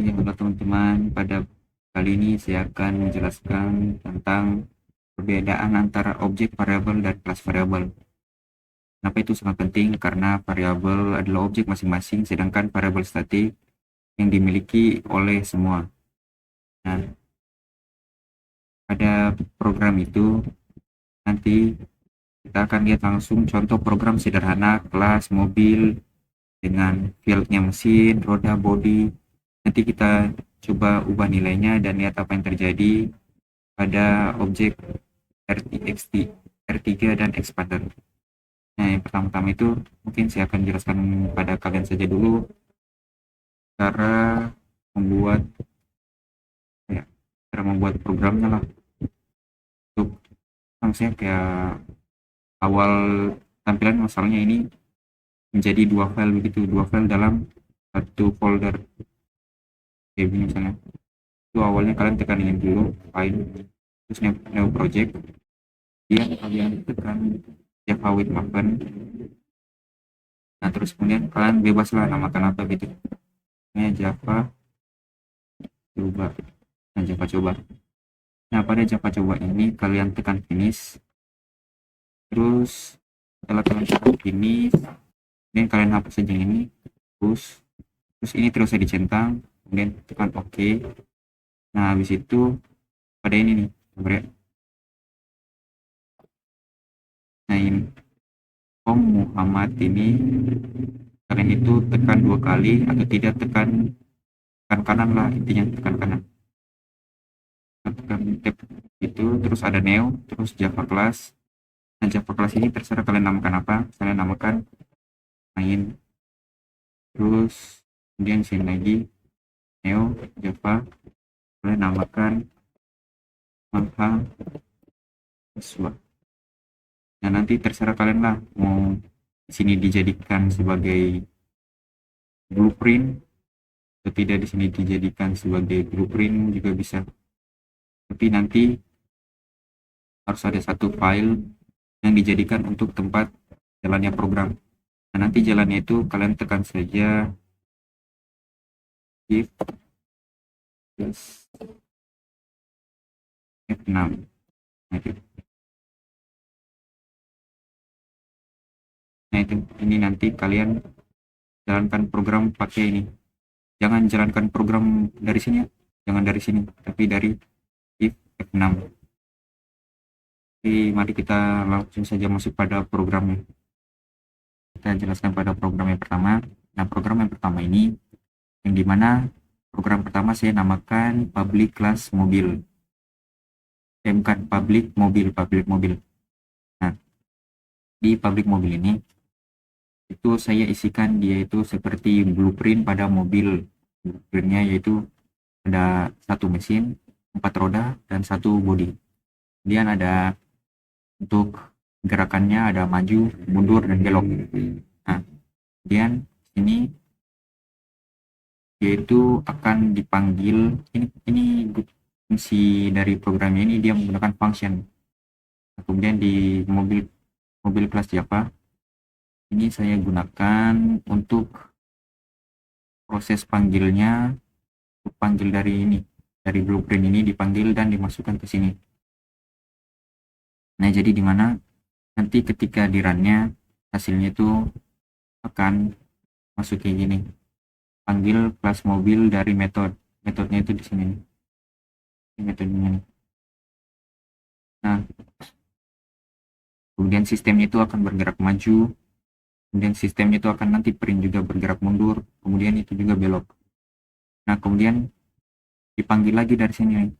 Halo teman-teman, pada kali ini saya akan menjelaskan tentang perbedaan antara objek variabel dan kelas variabel. Kenapa itu sangat penting? Karena variabel adalah objek masing-masing, sedangkan variabel statik yang dimiliki oleh semua. Nah, pada program itu nanti kita akan lihat langsung contoh program sederhana kelas mobil dengan fieldnya mesin, roda, bodi. Nanti kita coba ubah nilainya dan lihat apa yang terjadi pada objek RTXT, R3 dan expander. Nah, yang pertama-tama itu mungkin saya akan jelaskan pada kalian saja dulu cara membuat ya, cara membuat programnya lah. Untuk misalnya kayak awal tampilan masalahnya ini menjadi dua file begitu, dua file dalam satu folder. Kayak begini misalnya. Itu awalnya kalian tekan ini dulu, file, terus new project, kemudian kalian tekan Java with Maven. Nah, terus kemudian kalian bebas lah namakan apa gitu. Ini Java coba. Nah, Java coba. Nah, pada Java coba ini kalian tekan finish. Terus setelah kalian tekan finish, kemudian kalian hapus saja ini. Terus ini terus saya dicentang. Kemudian tekan OK. Nah, habis itu pada ini nih. Nah, ini Om Muhammad ini kalian itu tekan dua kali atau tidak tekan kanan lah, intinya tekan kanan. Tekan tab itu, terus ada new, terus Java class. Nah, Java class ini terserah kalian namakan apa. Saya namakan main. Terus kemudian sini lagi new Java, kalian namakan mahasiswa. Nah, nanti terserah kalian lah mau di sini dijadikan sebagai blueprint atau tidak, di sini dijadikan sebagai blueprint juga bisa. Tapi nanti harus ada satu file yang dijadikan untuk tempat jalannya program. Nah, nanti jalannya itu kalian tekan saja if plus F6. Nah, itu. Nah, itu ini nanti kalian jalankan program pakai ini. Jangan jalankan program dari sini ya. Jangan dari sini, tapi dari if F6. Jadi mari kita langsung saja masuk pada programnya. Kita jelaskan pada program yang pertama. Nah, program yang pertama ini yang dimana program pertama saya namakan public class mobil. Bukan public mobil. Nah, di public mobil ini itu saya isikan dia itu seperti blueprint pada mobil. Blueprintnya yaitu ada satu mesin, 4 roda, dan satu bodi. Kemudian ada untuk gerakannya ada maju, mundur, dan belok. Nah, kemudian ini yaitu akan dipanggil, ini fungsi dari programnya ini dia menggunakan function. Nah, kemudian di mobil kelas Java ini saya gunakan untuk proses panggilnya, panggil dari ini, dari blueprint ini dipanggil dan dimasukkan ke sini. Nah, jadi dimana nanti ketika di run-nya hasilnya itu akan masuk kayak gini, panggil kelas mobil dari metodenya itu di sini, ini metodenya nih. Nah, kemudian sistemnya itu akan bergerak maju, kemudian sistemnya itu akan nanti print juga bergerak mundur, kemudian itu juga belok. Nah, kemudian dipanggil lagi dari sini nih.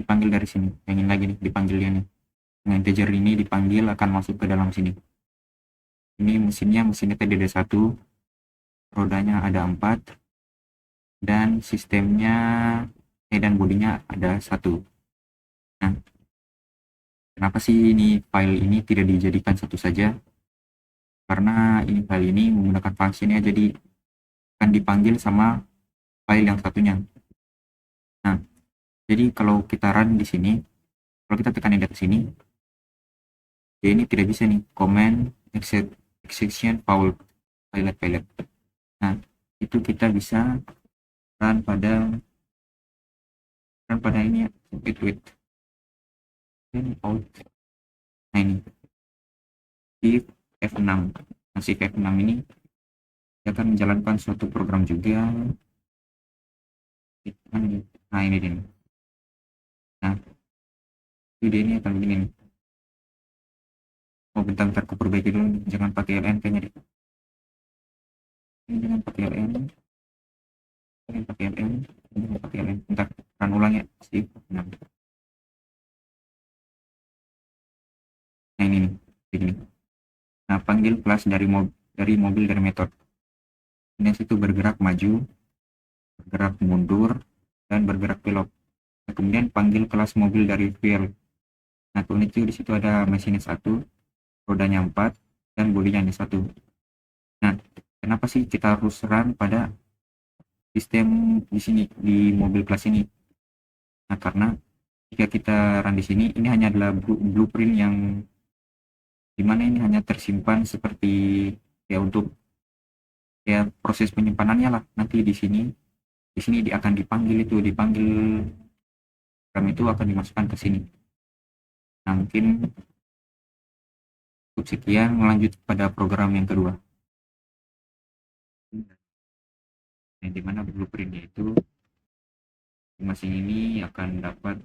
Dipanggil dari sini, yang ini lagi nih, dipanggilnya nih. Nah, integer ini dipanggil akan masuk ke dalam sini. Ini mesinnya tadi ada 1, rodanya ada 4, dan sistemnya dan bodinya ada 1. Nah, kenapa sih ini file ini tidak dijadikan satu saja? Karena ini file ini menggunakan function ya, jadi akan dipanggil sama file yang satunya. Nah, jadi kalau kita run di sini, kalau kita tekan enter sini, ya ini tidak bisa nih, command exception fault pilot. Nah, itu kita bisa run pada ini ya, wait ini out. Nah ini shift F6. Nah, shift F6 ini dia akan menjalankan suatu program juga. Nah ini dia. Nah dia ini akan begini nih. Oh bentar aku perbaiki dulu, jangan pakai LN kayaknya deh. Ini jangan pakai LN, jangan pakai LN, jangan pakai LN. Bentar, kan ulang ya. Shift F6. Nah ini nih, begini. Nah panggil kelas dari mobil dari metode. Ini situ bergerak maju, bergerak mundur, dan bergerak belok. Nah, kemudian panggil kelas mobil dari field. Nah itu di situ ada mesinnya 1, rodanya 4, dan bodinya hanya 1. Nah kenapa sih kita harus run pada sistem di sini di mobil kelas ini? Nah karena jika kita run di sini, ini hanya adalah blueprint yang dimana ini hanya tersimpan seperti ya untuk ya proses penyimpanannya lah. Nanti di sini dia akan dipanggil program itu akan dimasukkan ke sini. Nah mungkin cukup sekian, melanjut pada program yang kedua. Yang dimana blueprintnya itu mesin ini akan dapat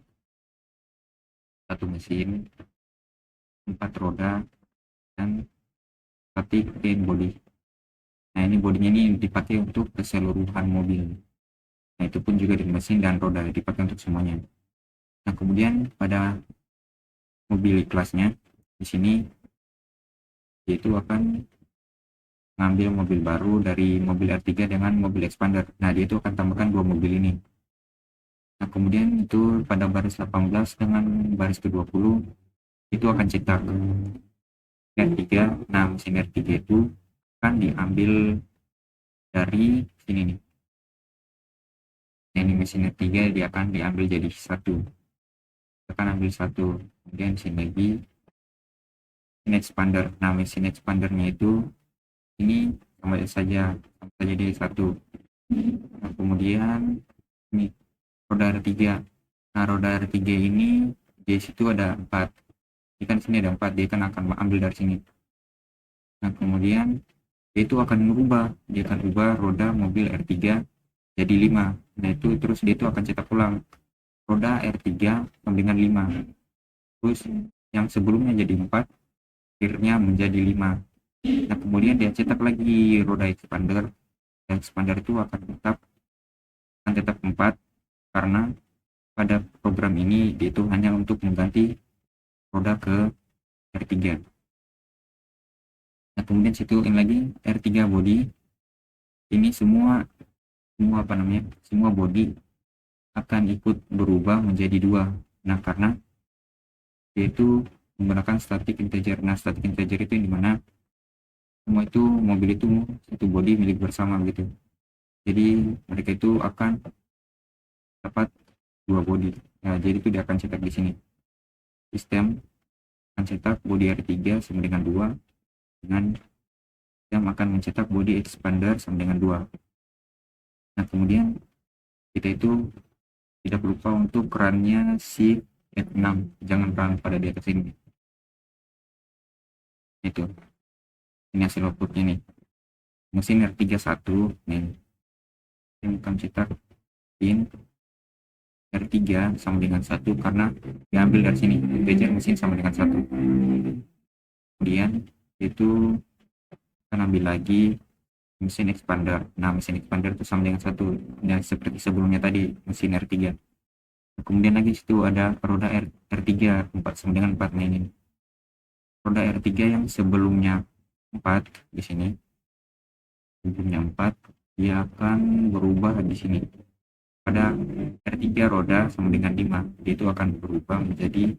satu mesin, 4 roda, dan static dan body. Nah ini bodinya ini dipakai untuk keseluruhan mobil. Nah itu pun juga di mesin dan roda dipakai untuk semuanya. Nah kemudian pada mobil kelasnya di sini yaitu akan ngambil mobil baru dari mobil R3 dengan mobil expander. Nah dia itu akan tambahkan 2 mobil ini. Nah kemudian itu pada baris 18 dengan baris ke-20 itu akan cetak R3. Nah mesin R3 itu akan diambil dari sini nih. Nah, ini mesin R3 dia akan diambil jadi satu. Akan ambil satu. Kemudian sini lagi mesin expander. Nah mesin expandernya itu ini sama saja dia satu. Nah, kemudian ini roda R3. Nah roda R3 ini di situ ada 4. Ini kan sini ada 4, dia kan akan ambil dari sini. Nah kemudian dia itu akan dia akan ubah roda mobil R3 jadi 5. Nah itu terus dia itu akan cetak ulang roda R3 sama dengan 5. Terus yang sebelumnya jadi 4 akhirnya menjadi 5. Nah kemudian dia cetak lagi roda expander. Dan expander itu akan tetap 4 karena pada program ini dia itu hanya untuk mengganti roda ke R3. Nah kemudian situ ini lagi R3 body. Ini semua body akan ikut berubah menjadi 2. Nah karena yaitu menggunakan static integer. Nah static integer itu yang dimana semua itu mobil itu satu body milik bersama gitu. Jadi mereka itu akan dapat 2 body. Nah jadi itu dia akan cetak di sini. Sistem akan cetak body R3 sama dengan 2, dengan sistem akan mencetak body expander sama dengan 2. Nah kemudian kita itu tidak lupa untuk runnya si F6, jangan run pada di atas ini. Itu ini hasil outputnya nih, mesin R31 nih, ini akan cetak pin R3 sama dengan 1 karena diambil dari sini integer mesin sama dengan 1. Kemudian itu akan ambil lagi mesin expander. Nah mesin expander itu sama dengan 1, dan seperti sebelumnya tadi mesin R3. Kemudian lagi situ ada roda R3 4 sama dengan 4. Nah ini roda R3 yang sebelumnya 4 di sini, sebelumnya 4, dia akan berubah di sini pada R3 roda sama dengan 5, dia itu akan berubah menjadi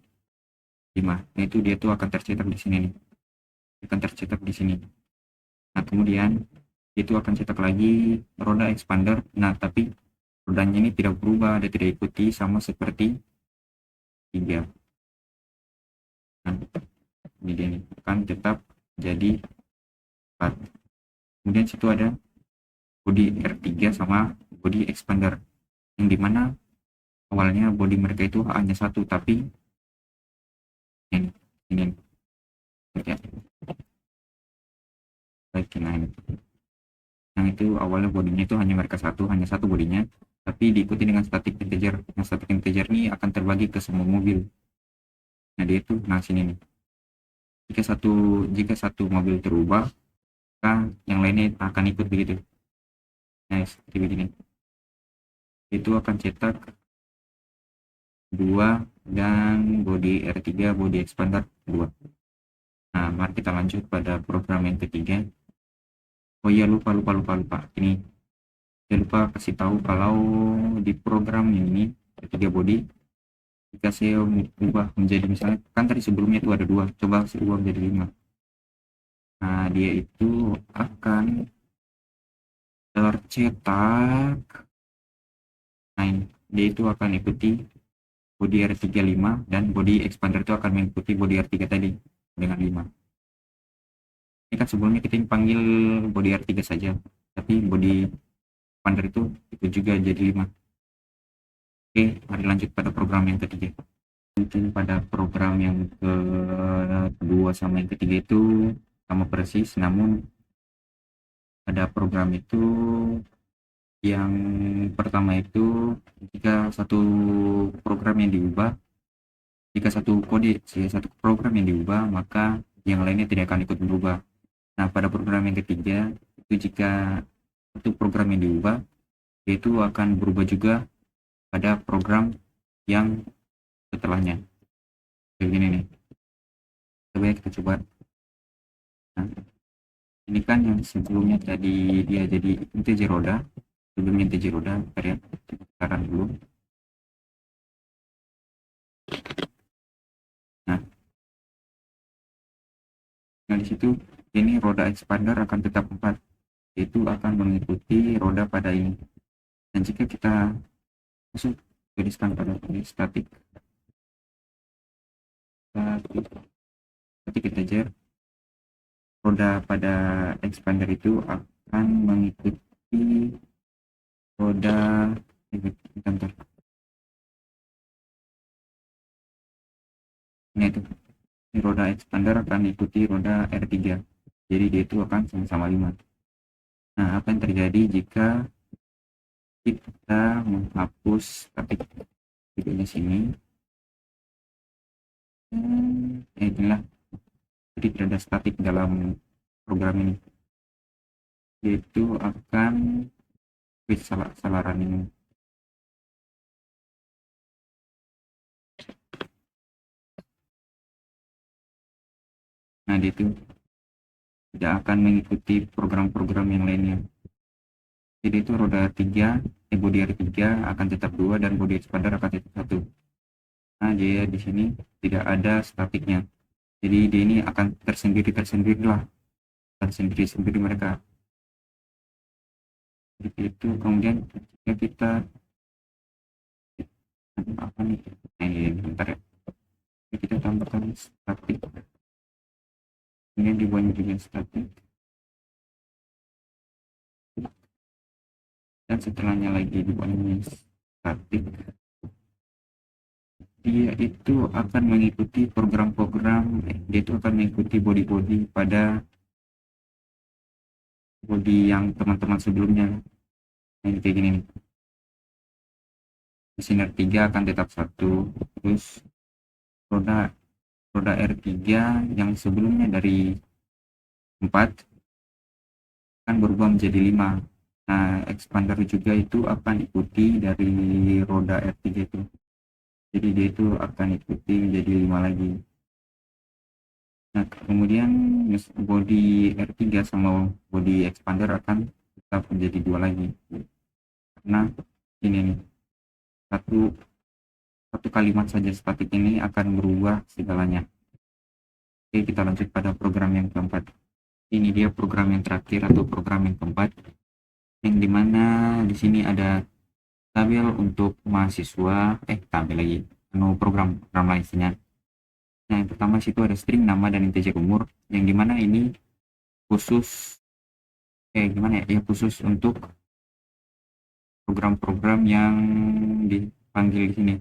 5. Nah itu dia itu akan tercetak di sini nih, akan tercetak di sini. Nah kemudian itu akan cetak lagi roda expander. Nah tapi rodanya ini tidak berubah, dia tidak ikuti sama seperti 3. Nah ini dia nih, akan tetap jadi 4. Kemudian situ ada body R3 sama body expander, yang dimana awalnya body mereka itu hanya satu, tapi ini ya, baik, yang itu awalnya bodinya itu hanya satu bodinya, tapi diikuti dengan static integer. Yang static integer ini akan terbagi ke semua mobil. Nah dia itu, nah sini nih, jika satu mobil terubah, maka yang lainnya akan ikut begitu. Nah seperti begini, itu akan cetak 2 dan body R3 body expander 2. Nah mari kita lanjut pada program yang ketiga. Oh iya, lupa ini saya lupa kasih tahu kalau di program ini R3 body, jika saya ubah menjadi, misalnya kan tadi sebelumnya itu ada 2, coba saya ubah menjadi 5. Nah dia itu akan tercetak, nah dia itu akan ikuti body R3 5, dan body expander itu akan mengikuti body R3 tadi dengan 5. Ini kan sebelumnya kita panggil body R3 saja, tapi body expander itu juga jadi 5. Oke, mari lanjut pada program yang ketiga. Mungkin pada program yang kedua sama yang ketiga itu sama persis, namun pada program itu yang pertama itu, jika satu program yang diubah, jika satu program yang diubah, maka yang lainnya tidak akan ikut berubah. Nah pada program yang ketiga itu, jika satu program yang diubah, yaitu akan berubah juga pada program yang setelahnya. Begini nih, coba kita coba. Nah, ini kan yang sebelumnya tadi dia jadi integer roda, sebelumnya integer roda, ya, sekarang dulu. Nah di situ ini roda expander akan tetap 4, yaitu akan mengikuti roda pada ini. Dan jika kita masuk tuliskan pada ini static integer, roda pada expander itu akan mengikuti roda bentar. Nah itu, roda expander akan ikuti roda R3, jadi dia itu akan sama-sama 5. Nah apa yang terjadi jika kita menghapus statik di sini? Inilah, jadi tidak ada statik dalam program ini, yaitu akan salah running. Nah dia itu tidak akan mengikuti program-program yang lainnya. Jadi itu roda 3, body R3 akan tetap 2 dan body expander akan tetap 1. Nah dia di sini tidak ada statiknya, jadi dia ini akan tersendiri mereka. Jadi itu kemudian jika kita apa nih, ini bentar ya, kita tambahkan statik, kemudian dibuatnya juga statik, dan setelahnya lagi dibuatnya statik. Dia itu akan mengikuti program-program, dia itu akan mengikuti body pada body yang teman-teman sebelumnya. Nah, ini kayak gini nih, mesin R3 akan tetap 1, terus roda R3 yang sebelumnya dari 4 akan berubah menjadi 5. Nah expander juga itu akan ikuti dari roda R3 itu, jadi dia itu akan ikuti menjadi 5 lagi. Nah kemudian body R3 sama body expander akan tetap menjadi 2 lagi, karena ini nih, satu kalimat saja statik ini akan berubah segalanya. Oke, kita lanjut pada program yang keempat. Ini dia program yang terakhir atau program yang keempat, yang dimana di sini ada tabel untuk mahasiswa, tabel lagi, program lainnya. Nah yang pertama situ ada string nama dan integer umur, yang dimana ini khusus gimana ya, ya khusus untuk program-program yang dipanggil di sini.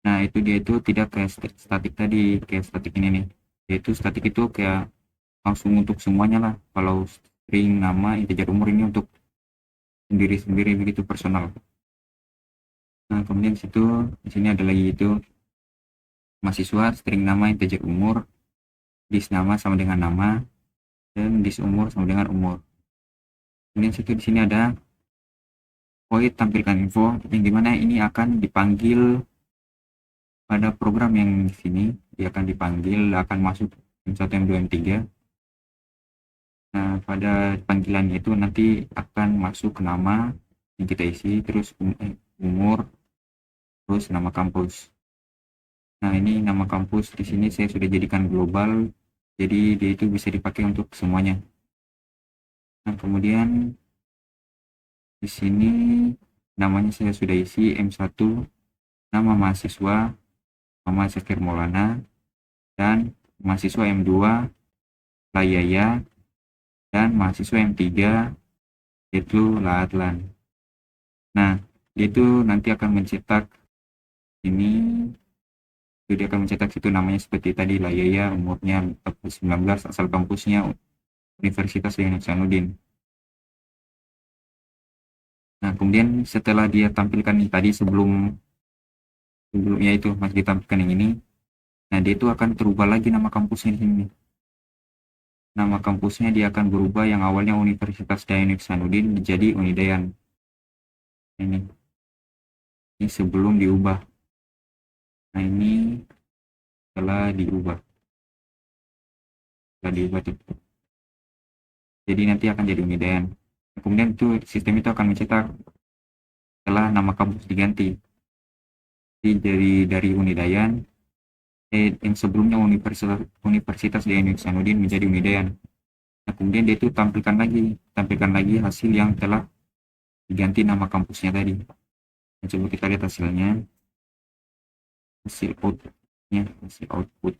Nah, itu dia itu tidak kayak statik tadi, kayak statik ini nih. Yaitu statik itu kayak langsung untuk semuanya lah. Kalau string nama integer umur ini untuk sendiri-sendiri begitu personal. Nah, kemudian situ di sini ada lagi itu mahasiswa, string nama integer umur, dis nama sama dengan nama, dan dis umur sama dengan umur. Kemudian situ di sini ada void tampilkan info yang dimana ini akan dipanggil pada program yang di sini. Dia akan dipanggil, akan masuk M1, M2, M3. Nah, pada panggilannya itu nanti akan masuk ke nama yang kita isi, terus umur, terus nama kampus. Nah, ini nama kampus di sini saya sudah jadikan global, jadi dia itu bisa dipakai untuk semuanya. Nah, kemudian di sini namanya saya sudah isi M1, nama mahasiswa, nama Zakir Maulana, dan mahasiswa M2, Layaya, dan mahasiswa M3, yaitu Laatlan. Nah, itu nanti akan mencetak ini, dia akan mencetak situ namanya seperti tadi Layaya, umurnya 19, asal kampusnya Universitas Hasanuddin. Nah, kemudian setelah dia tampilkan ini tadi sebelumnya itu masih ditampilkan yang ini, nah dia itu akan terubah lagi nama kampusnya di sini. Nama kampusnya dia akan berubah, yang awalnya Universitas Dayan Hasanuddin menjadi Unidayan. Ini sebelum diubah. Nah, ini setelah diubah tuh. Jadi nanti akan jadi Unidayan. Kemudian itu sistem itu akan mencetak setelah nama kampus diganti. Jadi dari Unidayan yang sebelumnya Universitas Dayan Hasanuddin menjadi Unidayan. Nah, kemudian dia itu tampilkan lagi hasil yang telah diganti nama kampusnya tadi. Nah, coba kita lihat hasilnya, hasil output.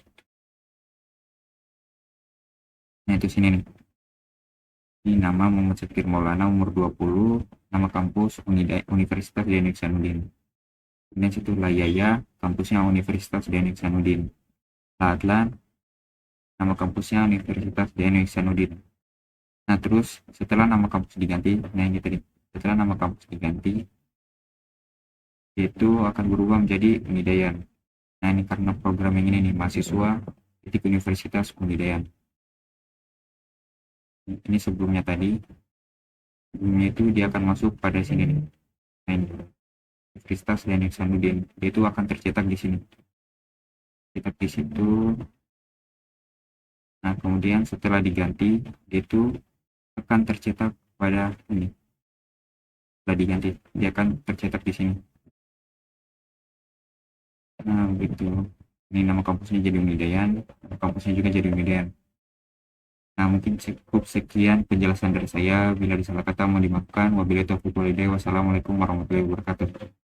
Nah, itu sini nih. Ini nama Muhammad Zakir Maulana, umur 20, nama kampus Universitas Dayan Hasanuddin. Kemudian situ Layaya, kampusnya Universitas Dayan Hasanuddin. Laatlan, nama kampusnya Universitas Dayan Hasanuddin. Nah, terus setelah nama kampus diganti, setelah nama kampus diganti, itu akan berubah menjadi Unidayan. Nah, ini karena program yang ini nih, mahasiswa titik Universitas Unidayan. Ini sebelumnya itu dia akan masuk pada sini nih. Nah, ini Universitas Dayan Hasanuddin, itu akan tercetak di sini. Cetak di situ. Nah, kemudian setelah diganti, itu akan tercetak pada ini. Setelah diganti, dia akan tercetak di sini. Nah, begitu. Ini nama kampusnya jadi Unidayan, nama kampusnya juga jadi Unidayan. Nah, mungkin cukup sekian penjelasan dari saya. Bila disalah kata mohon dimaafkan. Wabillahi taufiq walhidayah. Wassalamualaikum warahmatullahi wabarakatuh.